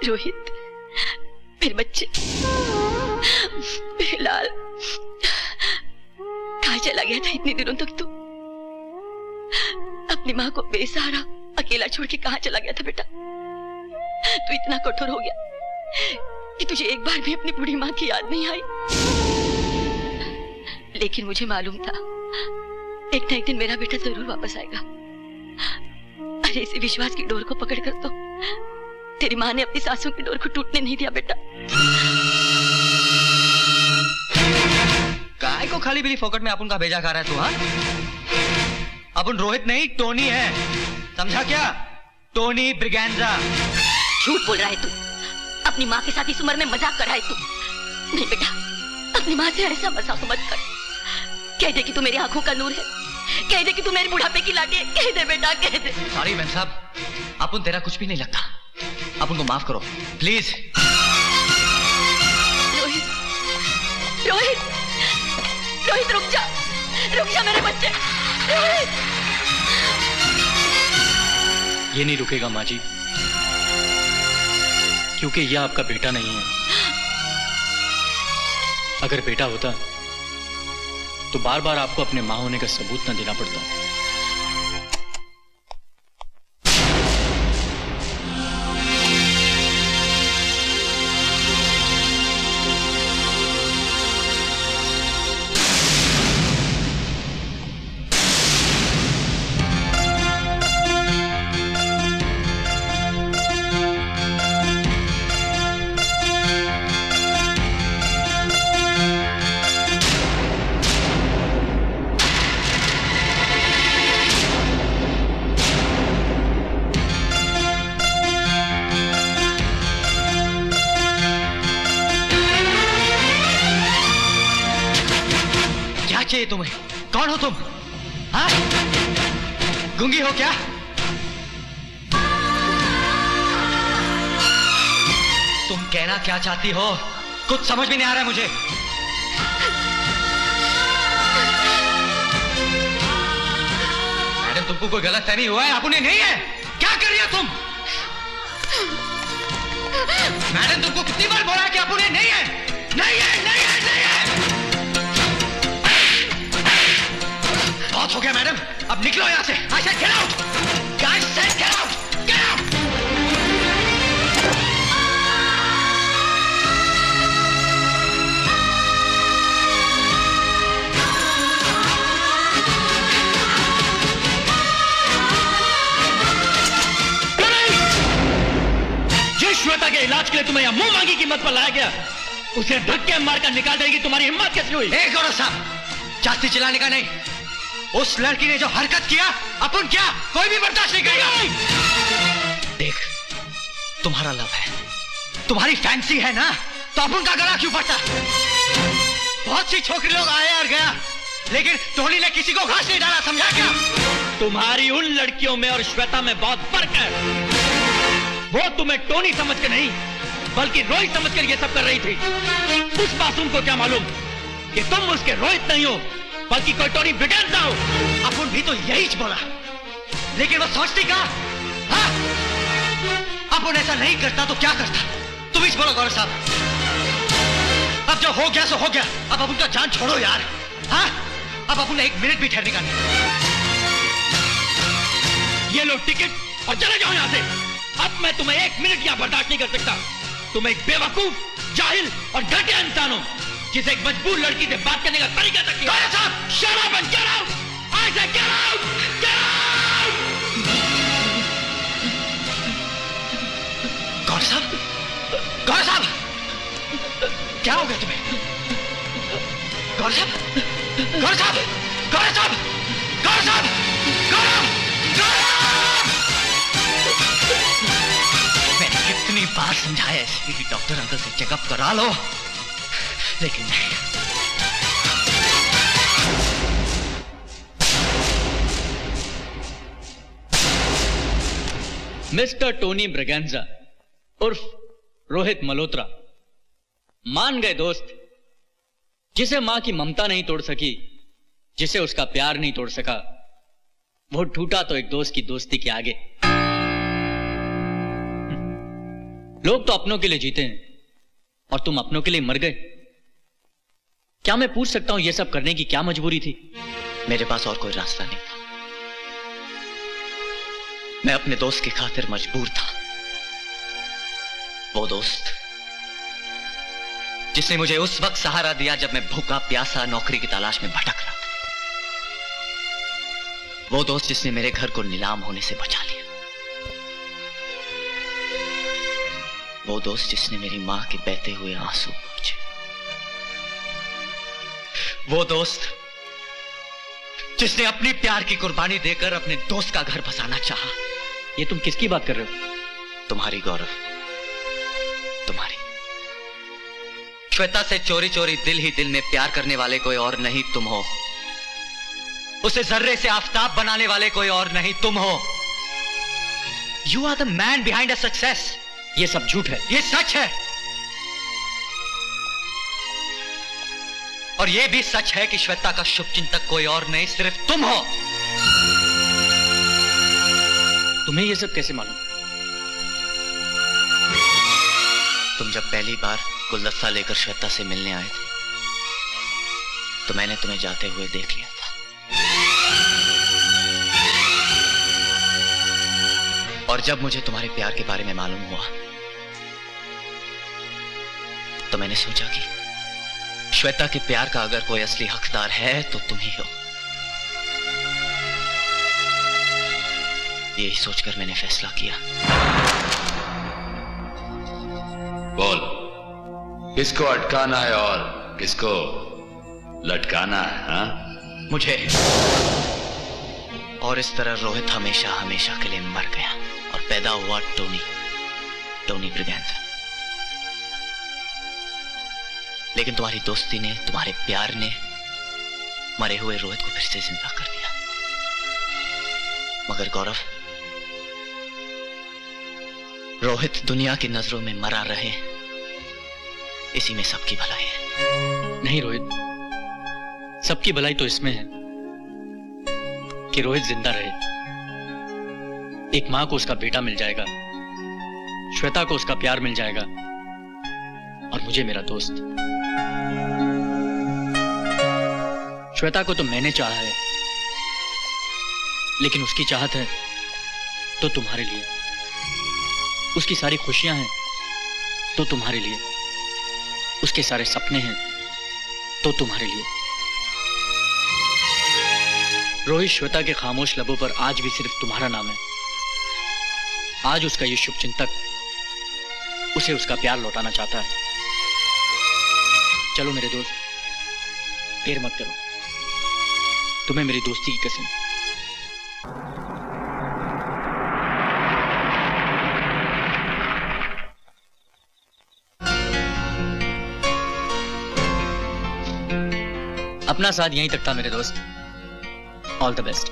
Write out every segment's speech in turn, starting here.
रोहित, मेरे बच्चे, मेरे लाल, कहाँ चला गया था इतने दिनों तक तू? अपनी माँ को बेसहारा अकेला छोड़ के कहाँ चला गया था बेटा? तू इतना कठोर हो गया कि तुझे एक बार भी अपनी बूढ़ी माँ की याद नहीं आई। लेकिन मुझे मालूम था एक ना एक दिन मेरा बेटा जरूर वापस आएगा। अरे इसी विश्वास की डोर को पकड़कर तो तेरी माँ ने अपनी सांसों की डोर को टूटने नहीं दिया बेटा। काय को खाली बिली फोकट में अपन का भेजा खा रहा है तू? हाँ, अपन रोहित नहीं टोनी है, समझा क्या? टोनी ब्रिगेंजा। झूठ बोल रहा है तू। अपनी माँ के साथ इस उम्र में मजाक कर रहा है तू। नहीं बेटा, अपनी माँ से ऐसा मजाक मत कर। कह दे कि तू मेरी आंखों का नूर है, कह दे कि तू मेरे बुढ़ापे की लाठी है। कह दे बेटा, कह दे। सॉरी मैम साहब, अपन तेरा कुछ भी नहीं लगता, अपन को माफ करो प्लीज। रोहित, रोहित, रोहित रुक जा मेरे बच्चे। रोहित, ये नहीं रुकेगा माँ जी, क्योंकि यह आपका बेटा नहीं है। अगर बेटा होता तो बार बार आपको अपने मां होने का सबूत न देना पड़ता। चाहिए तुम्हें? कौन हो तुम? हाँ? गूंगी हो क्या? तुम कहना क्या चाहती हो? कुछ समझ में नहीं आ रहा है मुझे। मैडम, तुमको कोई गलत फहमी हुआ है? आपने नहीं है? क्या कर रही हो तुम? मैडम, तुमको कितनी बार बोला है कि आपने नहीं है? नहीं है, नहीं है, नहीं है। बहुत हो गया मैडम, अब निकलो यहां से। I said get out! I said get out! Get out! जिस श्वेता के इलाज के लिए तुम्हें यहां मुंह मांगी कीमत पर लाया गया, उसे धक्के मारकर निकाल देगी तुम्हारी हिम्मत कैसे हुई? एक गौरव साहब, जास्ती चिल्लाने का नहीं। उस लड़की ने जो हरकत किया, अपन क्या कोई भी बर्दाश्त नहीं करेगा। देख, तुम्हारा लव है, तुम्हारी फैंसी है ना, तो अपन का गला क्यों फटा? बहुत सी छोकरी लोग आए और गया, लेकिन टोनी ने किसी को घास नहीं डाला, समझा क्या? तुम्हारी उन लड़कियों में और श्वेता में बहुत फर्क है। वो तुम्हें टोनी समझ के नहीं, बल्कि रोहित समझ कर ये सब कर रही थी। उस मासूम को क्या मालूम कि तुम उसके रोहित नहीं हो, बल्कि कोई टोनी ब्रिगेंजा हो। अपन भी तो यही बोला, लेकिन वो सोचती क्या? हाँ? अपन ऐसा नहीं करता तो क्या करता? तुम ही बोलो गौरव साहब। अब जो हो गया सो हो गया, अब अपन का जान छोड़ो यार। हाँ? अब अपन एक मिनट भी ठहरने का नहीं। ये लो टिकट और चले जाओ यहां से। अब मैं तुम्हें एक मिनट यहां बर्दाश्त नहीं कर सकता। तुम एक बेवकूफ, जाहिल और घटिया इंसान हो, जिसे एक मजबूर लड़की से बात करने का तरीका तक नहीं। गौरव साहब, shut up and get out! I said get out! Get out! गौरव साहब, गौरव साहब, क्या हो गया तुम्हें? गौरव साहब, गौरव साहब, गौरव साहब, गौरव साहब, गौरव, गौरव! मैंने कितनी बार समझाया इसे कि डॉक्टर अंकल से चेकअप करा लो, लेकिन नहीं। मिस्टर टोनी ब्रिगेंजा उर्फ रोहित मल्होत्रा, मान गए दोस्त, जिसे मां की ममता नहीं तोड़ सकी, जिसे उसका प्यार नहीं तोड़ सका, वो टूटा तो एक दोस्त की दोस्ती के आगे। लोग तो अपनों के लिए जीते हैं और तुम अपनों के लिए मर गए। क्या मैं पूछ सकता हूं यह सब करने की क्या मजबूरी थी? मेरे पास और कोई रास्ता नहीं था। मैं अपने दोस्त की खातिर मजबूर था। वो दोस्त जिसने मुझे उस वक्त सहारा दिया जब मैं भूखा प्यासा नौकरी की तलाश में भटक रहा था। वो दोस्त जिसने मेरे घर को नीलाम होने से बचा लिया। वो दोस्त जिसने मेरी मां के बहते हुए आंसू पोंछे। वो दोस्त जिसने अपनी प्यार की कुर्बानी देकर अपने दोस्त का घर बसाना चाहा। ये तुम किसकी बात कर रहे हो? तुम्हारी गौरव, तुम्हारी। श्वेता से चोरी चोरी दिल ही दिल में प्यार करने वाले कोई और नहीं तुम हो। उसे जर्रे से आफताब बनाने वाले कोई और नहीं तुम हो। You are the man behind a success. ये सब झूठ है। ये सच है। और ये भी सच है कि श्वेता का शुभचिंतक कोई और नहीं सिर्फ तुम हो। तुम्हें ये सब कैसे मालूम? तुम जब पहली बार गुलदस्ता लेकर श्वेता से मिलने आए थे तो मैंने तुम्हें जाते हुए देख लिया था। और जब मुझे तुम्हारे प्यार के बारे में मालूम हुआ तो मैंने सोचा कि श्वेता के प्यार का अगर कोई असली हकदार है तो तुम ही हो। यही सोचकर मैंने फैसला किया। बोल, किसको अटकाना है और किसको लटकाना है? हाँ? मुझे। और इस तरह रोहित हमेशा हमेशा के लिए मर गया और पैदा हुआ टोनी ब्रिगेंजा। लेकिन तुम्हारी दोस्ती ने, तुम्हारे प्यार ने मरे हुए रोहित को फिर से जिंदा कर दिया। मगर गौरव, रोहित दुनिया की नजरों में मरा रहे, इसी में सबकी भलाई है। नहीं रोहित, सबकी भलाई तो इसमें है कि रोहित जिंदा रहे। एक मां को उसका बेटा मिल जाएगा, श्वेता को उसका प्यार मिल जाएगा और मुझे मेरा दोस्त। श्वेता को तो मैंने चाहा है, लेकिन उसकी चाहत है तो तुम्हारे लिए। उसकी सारी खुशियां हैं तो तुम्हारे लिए। उसके सारे सपने हैं तो तुम्हारे लिए। रोहित श्वेता के खामोश लबों पर आज भी सिर्फ तुम्हारा नाम है। आज उसका ये शुभचिंतक उसे उसका प्यार लौटाना चाहता है। चलो मेरे दोस्त, देर मत करो। तुम्हें मेरी दोस्ती की कसम। अपना साथ यहीं तक था मेरे दोस्त। All the best.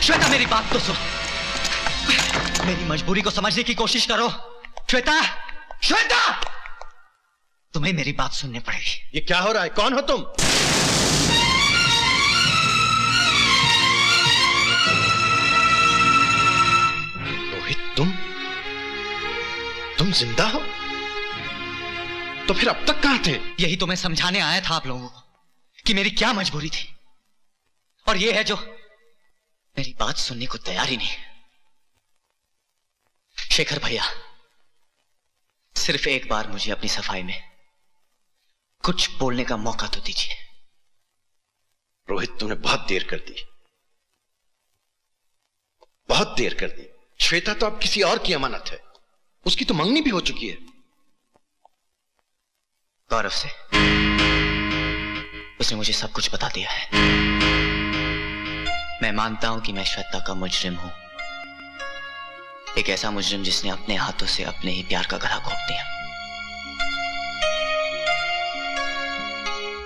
श्वेता, मेरी बात तो सुन। मेरी मजबूरी को समझने की कोशिश करो। श्वेता, श्वेता, तुम्हें मेरी बात सुननी पड़ेगी। ये क्या हो रहा है? कौन हो तुम? रोहित, तुम जिंदा हो? तो फिर अब तक कहां थे? यही तो मैं समझाने आया था आप लोगों को कि मेरी क्या मजबूरी थी और ये है जो मेरी बात सुनने को तैयार ही नहीं। शेखर भैया, सिर्फ एक बार मुझे अपनी सफाई में कुछ बोलने का मौका तो दीजिए। रोहित, तुमने बहुत देर कर दी, बहुत देर कर दी। श्वेता तो अब किसी और की अमानत है, उसकी तो मंगनी भी हो चुकी है। गौरव से उसने मुझे सब कुछ बता दिया है। मैं मानता हूं कि मैं श्वेता का मुजरिम हूं, एक ऐसा मुजरिम जिसने अपने हाथों से अपने ही प्यार का गला घोंट दिया।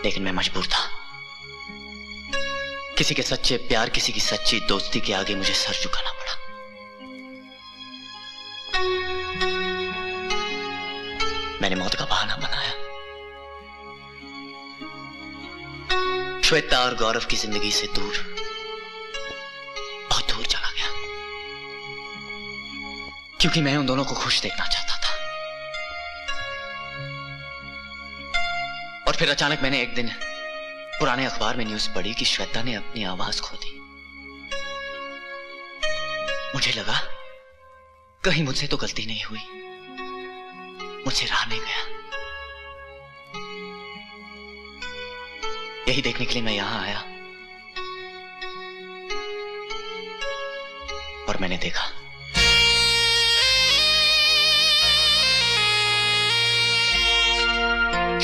लेकिन मैं मजबूर था। किसी के सच्चे प्यार, किसी की सच्ची दोस्ती के आगे मुझे सर झुकाना पड़ा। मैंने मौत का बहाना बनाया। श्वेता और गौरव की जिंदगी से दूर, बहुत दूर चला गया, क्योंकि मैं उन दोनों को खुश देखना चाहता था। और फिर अचानक मैंने एक दिन पुराने अखबार में न्यूज पढ़ी कि श्वेता ने अपनी आवाज खो दी। मुझे लगा कहीं मुझसे तो गलती नहीं हुई, मुझसे रहा नहीं गया। यही देखने के लिए मैं यहां आया और मैंने देखा।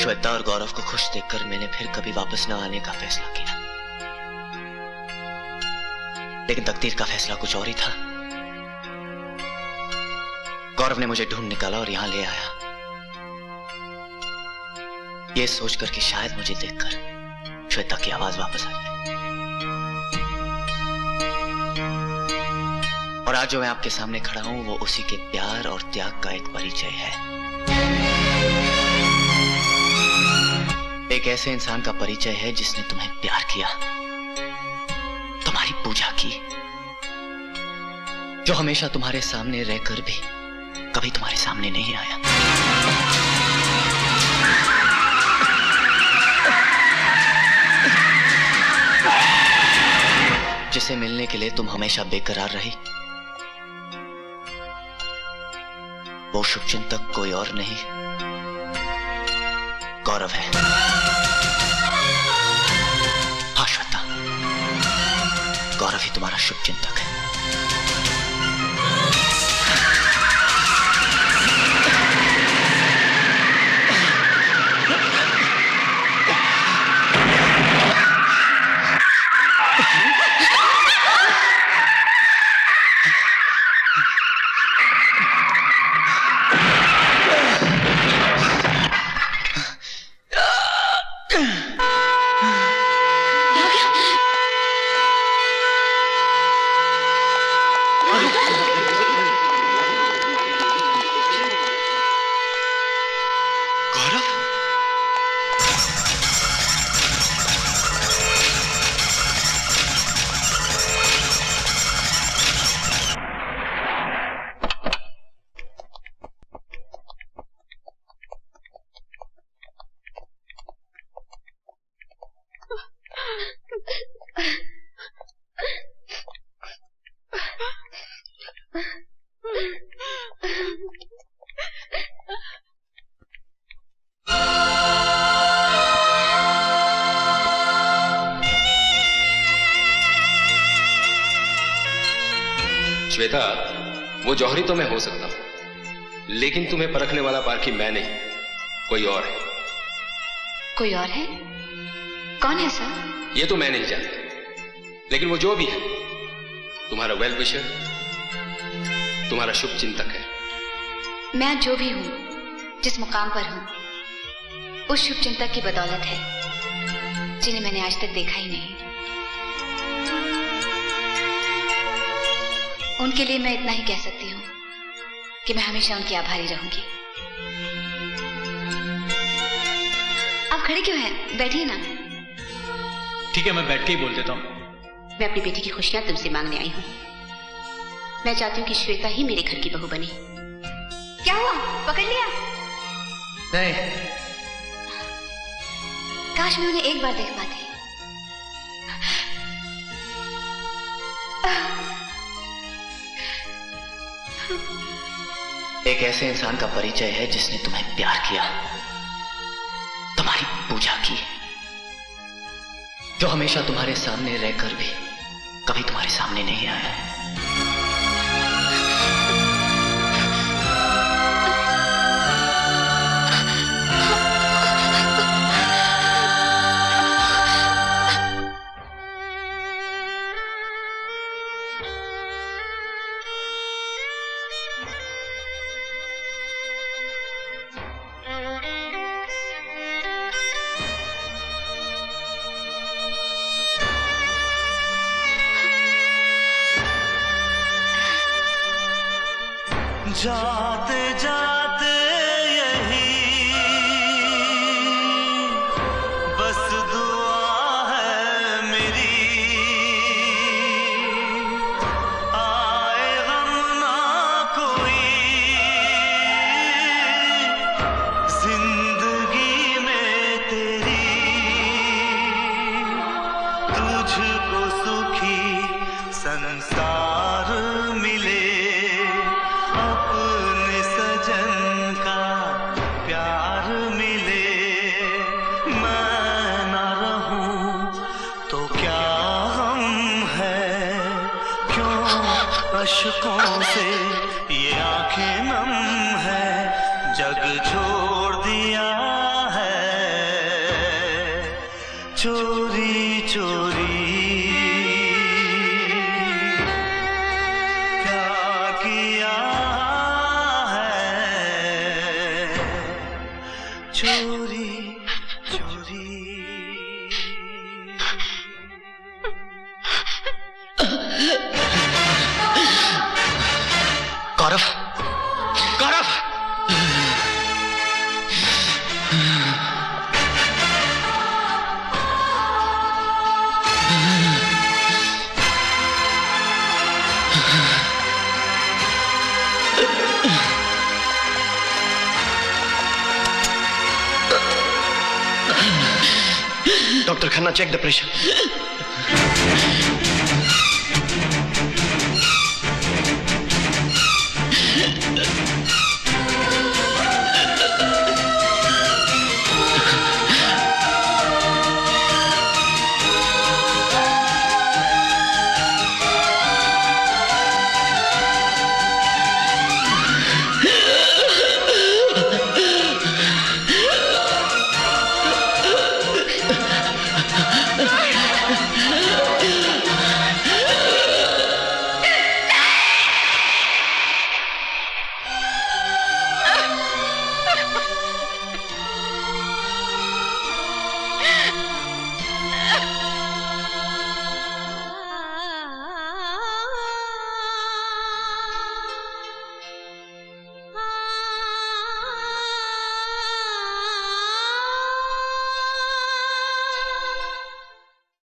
श्वेता और गौरव को खुश देखकर मैंने फिर कभी वापस न आने का फैसला किया। लेकिन तकदीर का फैसला कुछ और ही था। गौरव ने मुझे ढूंढ निकाला और यहां ले आया, यह सोचकर कि शायद मुझे देखकर श्वेता की आवाज वापस आ जाए। और आज जो मैं आपके सामने खड़ा हूं वो उसी के प्यार और त्याग का एक परिचय है। एक ऐसे इंसान का परिचय है जिसने तुम्हें प्यार किया, तुम्हारी पूजा की, जो हमेशा तुम्हारे सामने रहकर भी कभी तुम्हारे सामने नहीं आया। जिसे मिलने के लिए तुम हमेशा बेकरार रही। वो शुभचिंतक कोई और नहीं, गौरव है। हाँ श्वेता, गौरव ही तुम्हारा शुभचिंतक है। श्वेता, वो जौहरी तो मैं हो सकता हूं, लेकिन तुम्हें परखने वाला पारखी मैं नहीं, कोई और है। कोई और है? कौन है सर? ये तो मैं नहीं जानता, लेकिन वो जो भी है तुम्हारा वेल विशर, तुम्हारा शुभ चिंतक है। मैं जो भी हूं, जिस मुकाम पर हूं, उस शुभ चिंतक की बदौलत है, जिन्हें मैंने आज तक देखा ही नहीं। उनके लिए मैं इतना ही कह सकती हूँ कि मैं हमेशा उनकी आभारी रहूंगी। आप खड़े क्यों हैं? बैठिए ना। ठीक है, मैं बैठ के ही बोल देता हूँ। मैं अपनी बेटी की खुशियां तुमसे मांगने आई हूँ। मैं चाहती हूँ कि श्वेता ही मेरे घर की बहू बने। क्या हुआ? पकड़ लिया? नहीं। काश मैं उन्हें एक बार देख पाती। एक ऐसे इंसान का परिचय है जिसने तुम्हें प्यार किया, तुम्हारी पूजा की, जो हमेशा तुम्हारे सामने रहकर भी कभी तुम्हारे सामने नहीं आया। जाते जाते यही बस दुआ है मेरी, आए गम ना कोई जिंदगी में तेरी, तुझको सुखी संसार मिले, अपने सजन का प्यार मिले, मैं ना रहूं तो क्या गम है, क्यों अश्कों से ये आंखें नम है, जग छोड़ दिया है चोरी चोरी, चोरी चोरी। Gaurav, Gaurav, doctor Khanna, check the pressure.